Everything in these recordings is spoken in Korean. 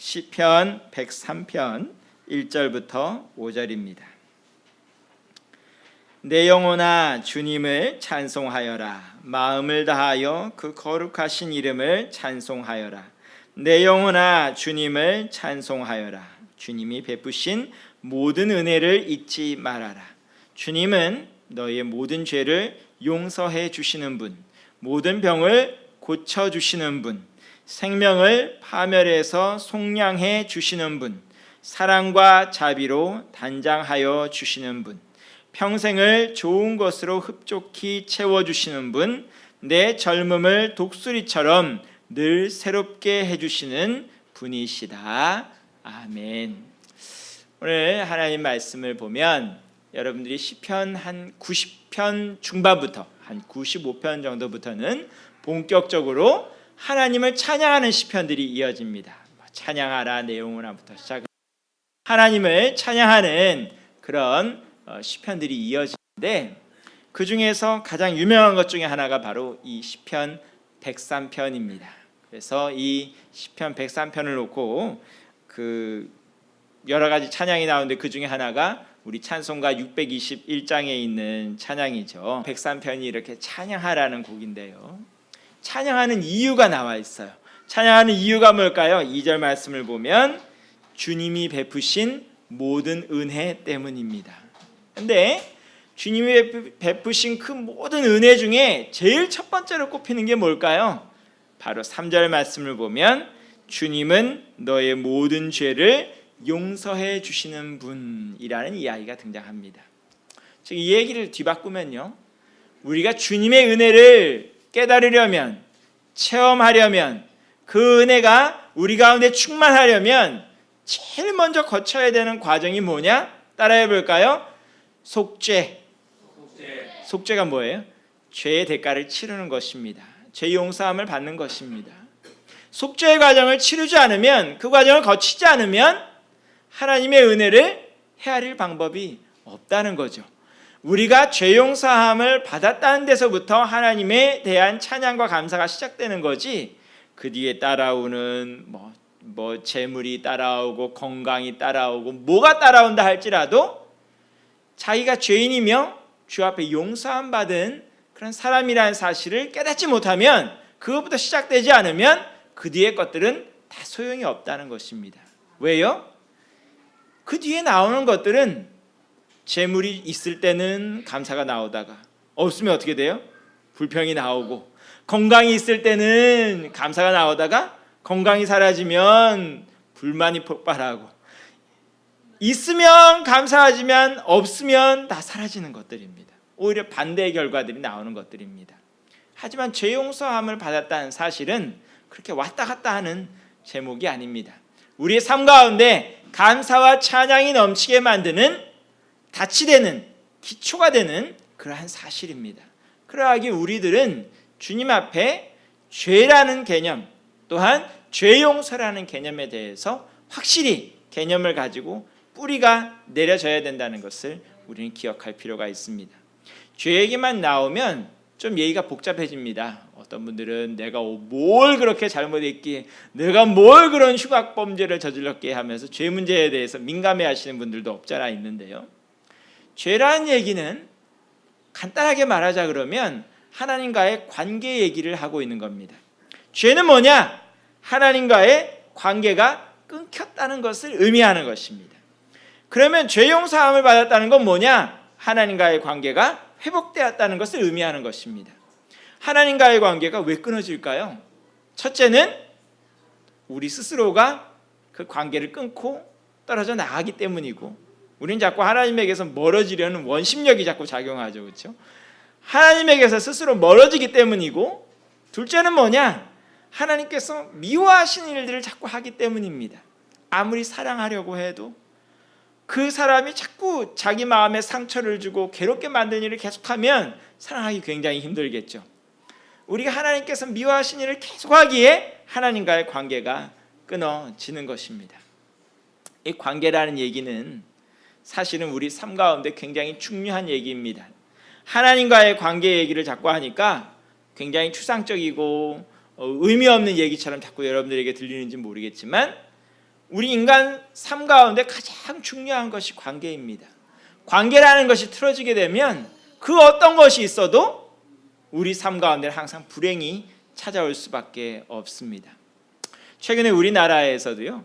시편 103편 1절부터 5절입니다. 내 영혼아 주님을 찬송하여라. 마음을 다하여 그 거룩하신 이름을 찬송하여라. 내 영혼아 주님을 찬송하여라. 주님이 베푸신 모든 은혜를 잊지 말아라. 주님은 너의 모든 죄를 용서해 주시는 분, 모든 병을 고쳐 주시는 분, 생명을 파멸해서 속량해 주시는 분, 사랑과 자비로 단장하여 주시는 분, 평생을 좋은 것으로 흡족히 채워주시는 분, 내 젊음을 독수리처럼 늘 새롭게 해주시는 분이시다. 아멘. 오늘 하나님 말씀을 보면 여러분들이 시편 한 90편 중반부터 한 95편 정도부터는 본격적으로 하나님을 찬양하는 시편들이 이어집니다. 찬양하라 내 영혼아부터 시작 하나님을 찬양하는 그런 시편들이 이어지는데, 그 중에서 가장 유명한 것 중에 하나가 바로 이 시편 103편입니다. 그래서 이 시편 103편을 놓고 그 여러 가지 찬양이 나오는데 그 중에 하나가 우리 찬송가 621장에 있는 찬양이죠. 103편이 이렇게 찬양하라는 곡인데요, 찬양하는 이유가 나와 있어요. 찬양하는 이유가 뭘까요? 2절 말씀을 보면 주님이 베푸신 모든 은혜 때문입니다. 근데 주님이 베푸신 그 모든 은혜 중에 제일 첫 번째로 꼽히는 게 뭘까요? 바로 3절 말씀을 보면 주님은 너의 모든 죄를 용서해 주시는 분이라는 이야기가 등장합니다. 즉 이 얘기를 뒤바꾸면요, 우리가 주님의 은혜를 깨달으려면, 체험하려면, 그 은혜가 우리 가운데 충만하려면 제일 먼저 거쳐야 되는 과정이 뭐냐? 따라해 볼까요? 속죄. 속죄가 뭐예요? 죄의 대가를 치르는 것입니다. 죄 용서함을 받는 것입니다. 속죄의 과정을 치르지 않으면, 그 과정을 거치지 않으면 하나님의 은혜를 헤아릴 방법이 없다는 거죠. 우리가 죄 용서함을 받았다는 데서부터 하나님에 대한 찬양과 감사가 시작되는 거지, 그 뒤에 따라오는 뭐 재물이 따라오고 건강이 따라오고 뭐가 따라온다 할지라도 자기가 죄인이며 주 앞에 용서함 받은 그런 사람이라는 사실을 깨닫지 못하면, 그것부터 시작되지 않으면 그 뒤의 것들은 다 소용이 없다는 것입니다. 왜요? 그 뒤에 나오는 것들은 재물이 있을 때는 감사가 나오다가 없으면 어떻게 돼요? 불평이 나오고, 건강이 있을 때는 감사가 나오다가 건강이 사라지면 불만이 폭발하고, 있으면 감사하지만 없으면 다 사라지는 것들입니다. 오히려 반대의 결과들이 나오는 것들입니다. 하지만 죄 용서함을 받았다는 사실은 그렇게 왔다 갔다 하는 제목이 아닙니다. 우리의 삶 가운데 감사와 찬양이 넘치게 만드는 닻이 되는, 기초가 되는 그러한 사실입니다. 그러하기 우리들은 주님 앞에 죄라는 개념, 또한 죄 용서라는 개념에 대해서 확실히 개념을 가지고 뿌리가 내려져야 된다는 것을 우리는 기억할 필요가 있습니다. 죄 얘기만 나오면 좀 얘기가 복잡해집니다. 어떤 분들은 내가 뭘 그렇게 잘못했기에, 내가 뭘 그런 흉악범죄를 저질렀기에 하면서 죄 문제에 대해서 민감해 하시는 분들도 없잖아 있는데요, 죄라는 얘기는 간단하게 말하자 그러면 하나님과의 관계 얘기를 하고 있는 겁니다. 죄는 뭐냐? 하나님과의 관계가 끊겼다는 것을 의미하는 것입니다. 그러면 죄 용서함을 받았다는 건 뭐냐? 하나님과의 관계가 회복되었다는 것을 의미하는 것입니다. 하나님과의 관계가 왜 끊어질까요? 첫째는 우리 스스로가 그 관계를 끊고 떨어져 나가기 때문이고, 우리는 자꾸 하나님에게서 멀어지려는 원심력이 자꾸 작용하죠. 그렇죠? 하나님에게서 스스로 멀어지기 때문이고, 둘째는 뭐냐? 하나님께서 미워하시는 일들을 자꾸 하기 때문입니다. 아무리 사랑하려고 해도 그 사람이 자꾸 자기 마음에 상처를 주고 괴롭게 만드는 일을 계속하면 사랑하기 굉장히 힘들겠죠. 우리가 하나님께서 미워하시는 일을 계속하기에 하나님과의 관계가 끊어지는 것입니다. 이 관계라는 얘기는 사실은 우리 삶 가운데 굉장히 중요한 얘기입니다. 하나님과의 관계 얘기를 자꾸 하니까 굉장히 추상적이고 의미 없는 얘기처럼 자꾸 여러분들에게 들리는지 모르겠지만, 우리 인간 삶 가운데 가장 중요한 것이 관계입니다. 관계라는 것이 틀어지게 되면 그 어떤 것이 있어도 우리 삶 가운데 항상 불행이 찾아올 수밖에 없습니다. 최근에 우리나라에서도요,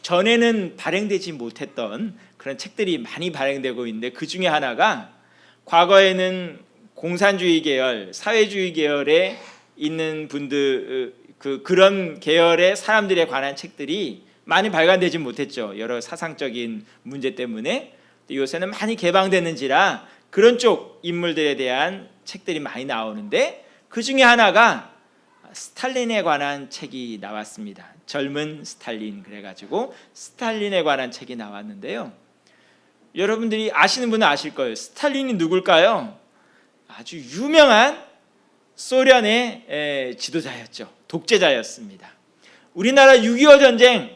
전에는 발행되지 못했던 그런 책들이 많이 발행되고 있는데, 그 중에 하나가 과거에는 공산주의 계열, 사회주의 계열에 있는 분들, 그런 계열의 사람들에 관한 책들이 많이 발간되지 못했죠. 여러 사상적인 문제 때문에. 요새는 많이 개방되는지라 그런 쪽 인물들에 대한 책들이 많이 나오는데, 그 중에 하나가 스탈린에 관한 책이 나왔습니다. 젊은 스탈린, 그래가지고 스탈린에 관한 책이 나왔는데요, 여러분들이 아시는 분은 아실 거예요. 스탈린이 누굴까요? 아주 유명한 소련의 지도자였죠. 독재자였습니다. 우리나라 6.25 전쟁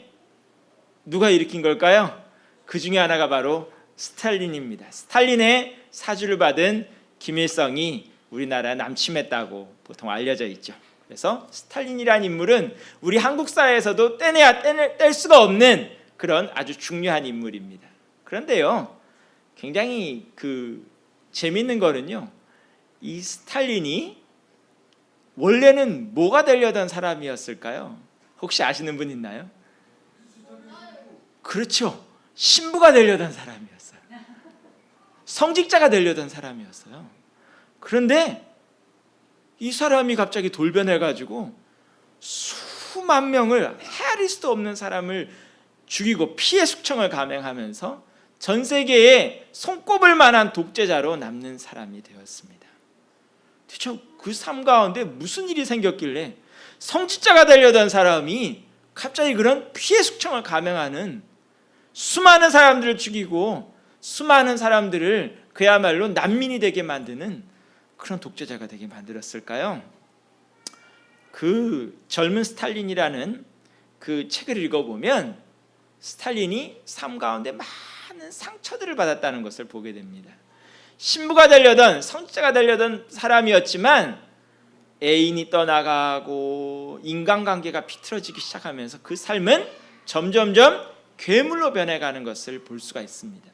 누가 일으킨 걸까요? 그 중에 하나가 바로 스탈린입니다. 스탈린의 사주를 받은 김일성이 우리나라 남침했다고 보통 알려져 있죠. 그래서 스탈린이라는 인물은 우리 한국 사회에서도 뗄 수가 없는 그런 아주 중요한 인물입니다. 그런데요, 굉장히 재밌는 거는요, 이 스탈린이 원래는 뭐가 되려던 사람이었을까요? 혹시 아시는 분 있나요? 그렇죠. 신부가 되려던 사람이었어요. 성직자가 되려던 사람이었어요. 그런데 이 사람이 갑자기 돌변해가지고 수만 명을, 헤아릴 수도 없는 사람을 죽이고 피해 숙청을 감행하면서 전 세계에 손꼽을 만한 독재자로 남는 사람이 되었습니다. 대체 그 삶 가운데 무슨 일이 생겼길래 성직자가 되려던 사람이 갑자기 그런 피해 숙청을 감행하는, 수많은 사람들을 죽이고 수많은 사람들을 그야말로 난민이 되게 만드는 그런 독재자가 되게 만들었을까요? 그 젊은 스탈린이라는 그 책을 읽어보면 스탈린이 삶 가운데 많은 상처들을 받았다는 것을 보게 됩니다. 신부가 되려던, 성직자가 되려던 사람이었지만 애인이 떠나가고 인간관계가 비틀어지기 시작하면서 그 삶은 점점점 괴물로 변해가는 것을 볼 수가 있습니다.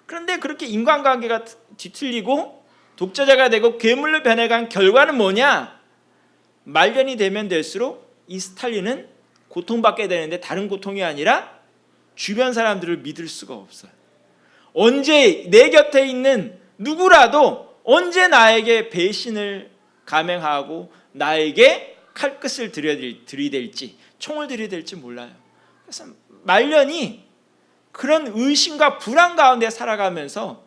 그런데 그렇게 인간관계가 뒤틀리고 독재자가 되고 괴물로 변해간 결과는 뭐냐? 말년이 되면 될수록 이 스탈린은 고통받게 되는데, 다른 고통이 아니라 주변 사람들을 믿을 수가 없어요. 언제 내 곁에 있는 누구라도 언제 나에게 배신을 감행하고 나에게 칼끝을 들이댈지, 총을 들이댈지 몰라요. 그래서 말년이 그런 의심과 불안 가운데 살아가면서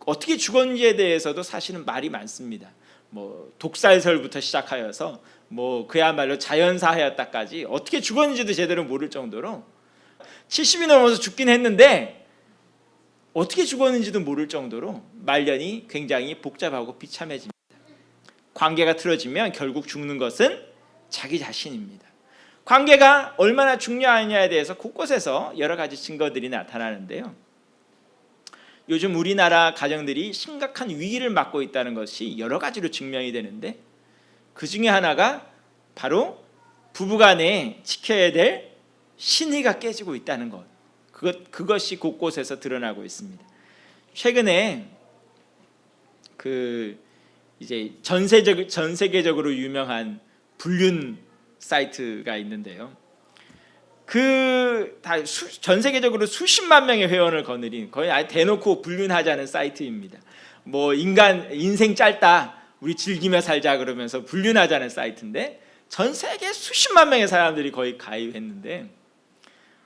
어떻게 죽었는지에 대해서도 사실은 말이 많습니다. 뭐 독살설부터 시작하여서 뭐 그야말로 자연사하였다까지 어떻게 죽었는지도 제대로 모를 정도로 70이 넘어서 죽긴 했는데 어떻게 죽었는지도 모를 정도로 말년이 굉장히 복잡하고 비참해집니다. 관계가 틀어지면 결국 죽는 것은 자기 자신입니다. 관계가 얼마나 중요하냐에 대해서 곳곳에서 여러 가지 증거들이 나타나는데요, 요즘 우리나라 가정들이 심각한 위기를 맞고 있다는 것이 여러 가지로 증명이 되는데, 그 중에 하나가 바로 부부간에 지켜야 될 신의가 깨지고 있다는 것, 그것이 곳곳에서 드러나고 있습니다. 최근에 이제 전 세계적으로 유명한 불륜 사이트가 있는데요, 전 세계적으로 수십만 명의 회원을 거느린, 거의 아예 대놓고 불륜하자는 사이트입니다. 뭐 인생 짧다, 우리 즐기며 살자 그러면서 불륜하자는 사이트인데, 전 세계 수십만 명의 사람들이 거의 가입했는데,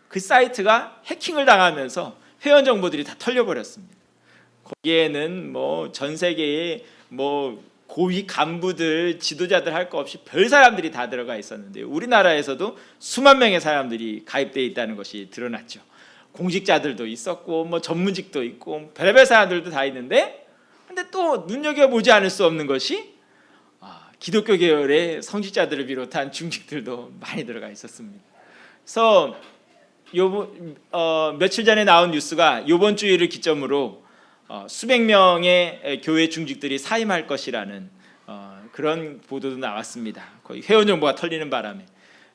그 사이트가 해킹을 당하면서 회원 정보들이 다 털려버렸습니다. 거기에는 뭐 전 세계의 뭐 고위 간부들, 지도자들 할 거 없이 별 사람들이 다 들어가 있었는데요, 우리나라에서도 수만 명의 사람들이 가입되어 있다는 것이 드러났죠. 공직자들도 있었고 뭐 전문직도 있고 별의별 사람들도 다 있는데, 근데 또 눈여겨보지 않을 수 없는 것이 기독교 계열의 성직자들을 비롯한 중직들도 많이 들어가 있었습니다. 그래서 며칠 전에 나온 뉴스가 이번 주일을 기점으로 수백 명의 교회 중직들이 사임할 것이라는 그런 보도도 나왔습니다. 거의 회원 정보가 털리는 바람에.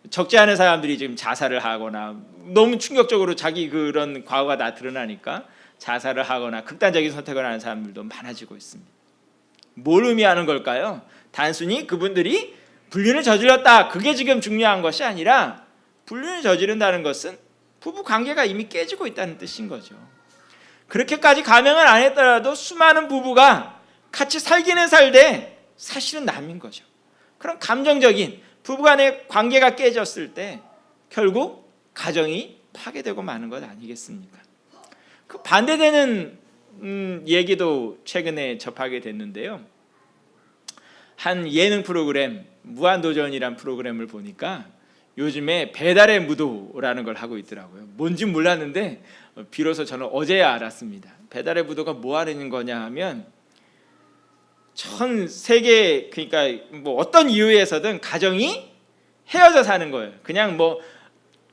적지 않은 사람들이 지금 자살을 하거나 너무 충격적으로 자기 그런 과거가 다 드러나니까 자살을 하거나 극단적인 선택을 하는 사람들도 많아지고 있습니다. 뭘 의미하는 걸까요? 단순히 그분들이 불륜을 저질렀다, 그게 지금 중요한 것이 아니라 불륜을 저지른다는 것은 부부 관계가 이미 깨지고 있다는 뜻인 거죠. 그렇게까지 감형을 안 했더라도 수많은 부부가 같이 살기는 살되 사실은 남인 거죠. 그런 감정적인 부부간의 관계가 깨졌을 때 결국 가정이 파괴되고 마는 것 아니겠습니까? 그 반대되는 얘기도 최근에 접하게 됐는데요. 한 예능 프로그램, 무한도전이란 프로그램을 보니까 요즘에 배달의 무도라는 걸 하고 있더라고요. 뭔지 몰랐는데 비로소 저는 어제야 알았습니다. 배달의 무도가 뭐 하는 거냐 하면 전 세계, 그러니까 뭐 어떤 이유에서든 가정이 헤어져 사는 거예요. 그냥 뭐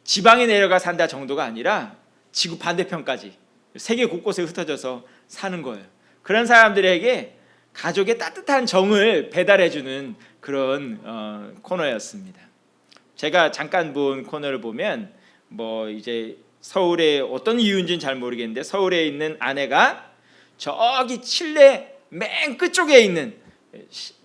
지방에 내려가 산다 정도가 아니라 지구 반대편까지 세계 곳곳에 흩어져서 사는 거예요. 그런 사람들에게 가족의 따뜻한 정을 배달해주는 그런 코너였습니다. 제가 잠깐 본 코너를 보면 뭐 이제 서울에 어떤 이유인지는 잘 모르겠는데 서울에 있는 아내가 저기 칠레 맨 끝쪽에 있는,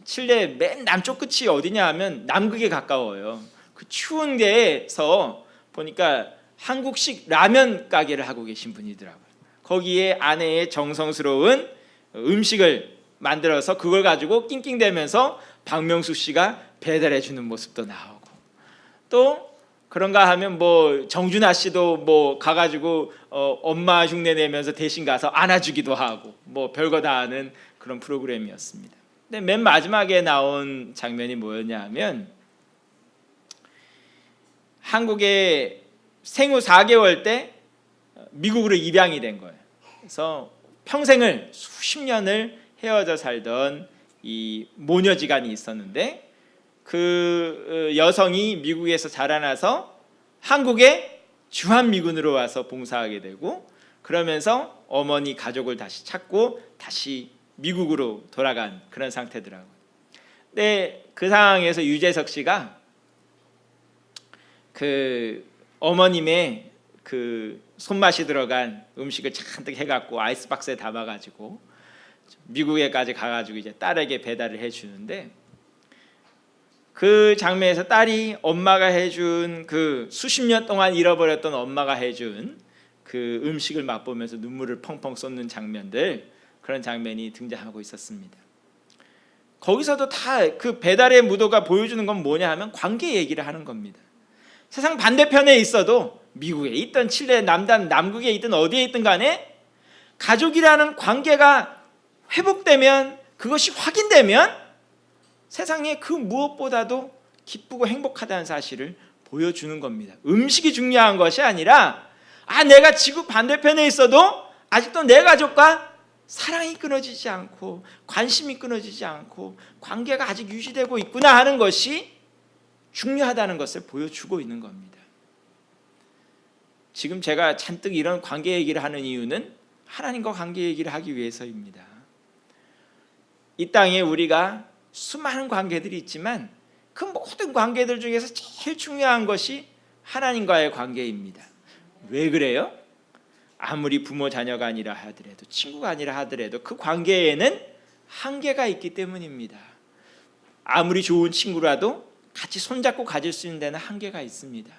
칠레 맨 남쪽 끝이 어디냐 하면 남극에 가까워요. 그 추운 데에서 보니까 한국식 라면 가게를 하고 계신 분이더라고요. 거기에 아내의 정성스러운 음식을 만들어서 그걸 가지고 낑낑대면서 박명수 씨가 배달해 주는 모습도 나오고, 또 그런가 하면 뭐 정준하 씨도 뭐 가가지고 엄마 흉내 내면서 대신 가서 안아주기도 하고 뭐 별거 다 하는 그런 프로그램이었습니다. 근데 맨 마지막에 나온 장면이 뭐였냐 하면 한국에 생후 4개월 때 미국으로 입양이 된 거예요. 그래서 평생을 수십 년을 헤어져 살던 이 모녀지간이 있었는데 그 여성이 미국에서 자라나서 한국에 주한미군으로 와서 봉사하게 되고, 그러면서 어머니 가족을 다시 찾고 다시 미국으로 돌아간 그런 상태더라고요. 근데 그 상황에서 유재석 씨가 그 어머님의 그 손맛이 들어간 음식을 잔뜩 해갖고 아이스박스에 담아가지고 미국에까지 가가지고 이제 딸에게 배달을 해주는데, 그 장면에서 딸이 엄마가 해준 그 수십 년 동안 잃어버렸던 엄마가 해준 그 음식을 맛보면서 눈물을 펑펑 쏟는 장면들, 그런 장면이 등장하고 있었습니다. 거기서도 다 그 배달의 무도가 보여주는 건 뭐냐 하면 관계 얘기를 하는 겁니다. 세상 반대편에 있어도 미국에 있든 칠레 남극에 있든 어디에 있든 간에 가족이라는 관계가 회복되면, 그것이 확인되면 세상에 그 무엇보다도 기쁘고 행복하다는 사실을 보여주는 겁니다. 음식이 중요한 것이 아니라 내가 지구 반대편에 있어도 아직도 내 가족과 사랑이 끊어지지 않고 관심이 끊어지지 않고 관계가 아직 유지되고 있구나 하는 것이 중요하다는 것을 보여주고 있는 겁니다. 지금 제가 잔뜩 이런 관계 얘기를 하는 이유는 하나님과 관계 얘기를 하기 위해서입니다. 이 땅에 우리가 수많은 관계들이 있지만 그 모든 관계들 중에서 제일 중요한 것이 하나님과의 관계입니다. 왜 그래요? 아무리 부모 자녀가 아니라 하더라도, 친구가 아니라 하더라도 그 관계에는 한계가 있기 때문입니다. 아무리 좋은 친구라도 같이 손잡고 가질 수 있는 데는 한계가 있습니다.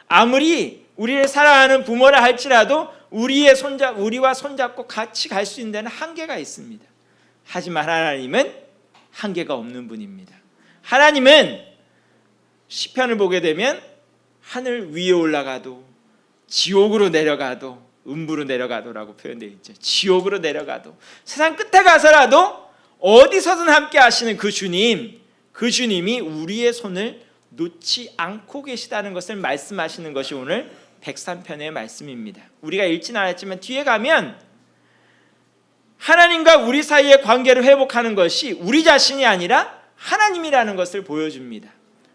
아무리 우리를 사랑하는 부모라 할지라도 우리와 손잡고 같이 갈 수 있는 데는 한계가 있습니다. 하지만 하나님은 한계가 없는 분입니다. 하나님은 시편을 보게 되면 하늘 위에 올라가도 지옥으로 내려가도 음부로 내려가도라고 표현되어 있죠. 지옥으로 내려가도 세상 끝에 가서라도 어디서든 함께 하시는 그 주님이 우리의 손을 놓지 않고 계시다는 것을 말씀하시는 것이 오늘 103편의 말씀입니다. 우리가 읽지는 않았지만 뒤에 가면 하나님과 우리 사이의 관계를 회복하는 것이 우리 자신이 아니라 하나님이라는 것을 보여줍니다.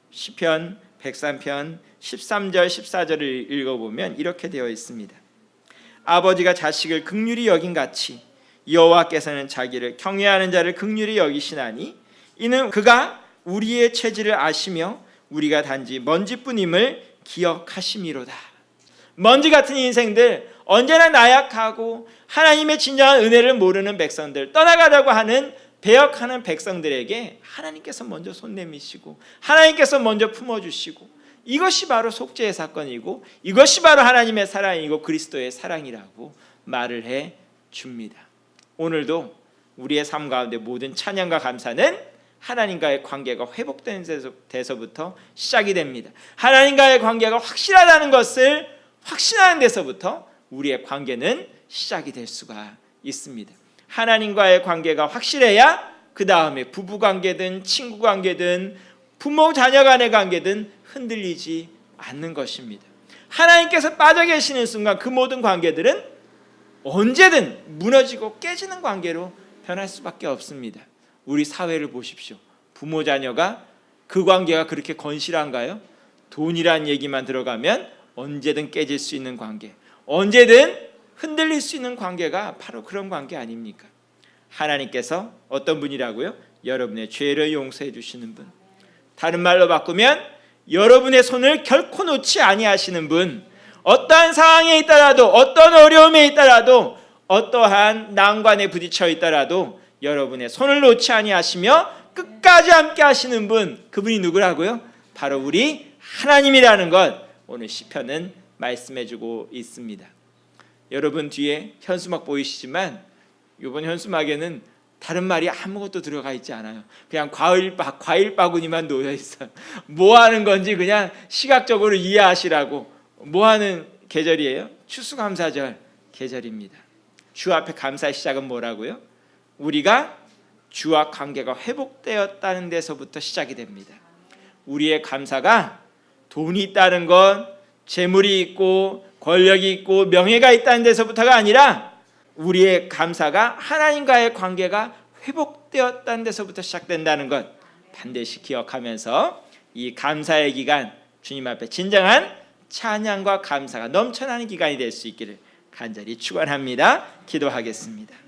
시편 103편 13절 14절을 읽어보면 이렇게 되어 있습니다. 아버지가 자식을 긍휼히 여긴같이 여호와께서는 자기를 경외하는 자를 긍휼히 여기시나니 이는 그가 우리의 체질을 아시며 우리가 단지 먼지뿐임을 기억하심이로다. 먼지 같은 인생들, 언제나 나약하고 하나님의 진정한 은혜를 모르는 백성들, 떠나가려고 하는 배역하는 백성들에게 하나님께서 먼저 손 내미시고 하나님께서 먼저 품어주시고, 이것이 바로 속죄의 사건이고 이것이 바로 하나님의 사랑이고 그리스도의 사랑이라고 말을 해 줍니다. 오늘도 우리의 삶 가운데 모든 찬양과 감사는 하나님과의 관계가 회복된 데서부터 시작이 됩니다. 하나님과의 관계가 확실하다는 것을 확신하는 데서부터 우리의 관계는 시작이 될 수가 있습니다. 하나님과의 관계가 확실해야 그 다음에 부부관계든 친구관계든 부모 자녀 간의 관계든 흔들리지 않는 것입니다. 하나님께서 빠져 계시는 순간 그 모든 관계들은 언제든 무너지고 깨지는 관계로 변할 수밖에 없습니다. 우리 사회를 보십시오. 부모 자녀가 그 관계가 그렇게 건실한가요? 돈이란 얘기만 들어가면 언제든 깨질 수 있는 관계, 언제든 흔들릴 수 있는 관계가 바로 그런 관계 아닙니까? 하나님께서 어떤 분이라고요? 여러분의 죄를 용서해 주시는 분. 다른 말로 바꾸면 여러분의 손을 결코 놓지 아니하시는 분. 어떠한 상황에 있더라도, 어떤 어려움에 있더라도, 어떠한 난관에 부딪혀 있더라도 여러분의 손을 놓지 아니하시며 끝까지 함께 하시는 분, 그분이 누구라고요? 바로 우리 하나님이라는 것 오늘 시편은 말씀해주고 있습니다. 여러분 뒤에 현수막 보이시지만 이번 현수막에는 다른 말이 아무것도 들어가 있지 않아요. 그냥 과일 바구니만 놓여 있어요. 뭐 하는 건지 그냥 시각적으로 이해하시라고. 뭐 하는 계절이에요? 추수감사절 계절입니다. 주 앞에 감사의 시작은 뭐라고요? 우리가 주와 관계가 회복되었다는 데서부터 시작이 됩니다. 우리의 감사가 돈이 있다는 것, 재물이 있고 권력이 있고 명예가 있다는 데서부터가 아니라 우리의 감사가 하나님과의 관계가 회복되었다는 데서부터 시작된다는 것 반드시 기억하면서 이 감사의 기간, 주님 앞에 진정한 찬양과 감사가 넘쳐나는 기간이 될 수 있기를 간절히 축원합니다. 기도하겠습니다.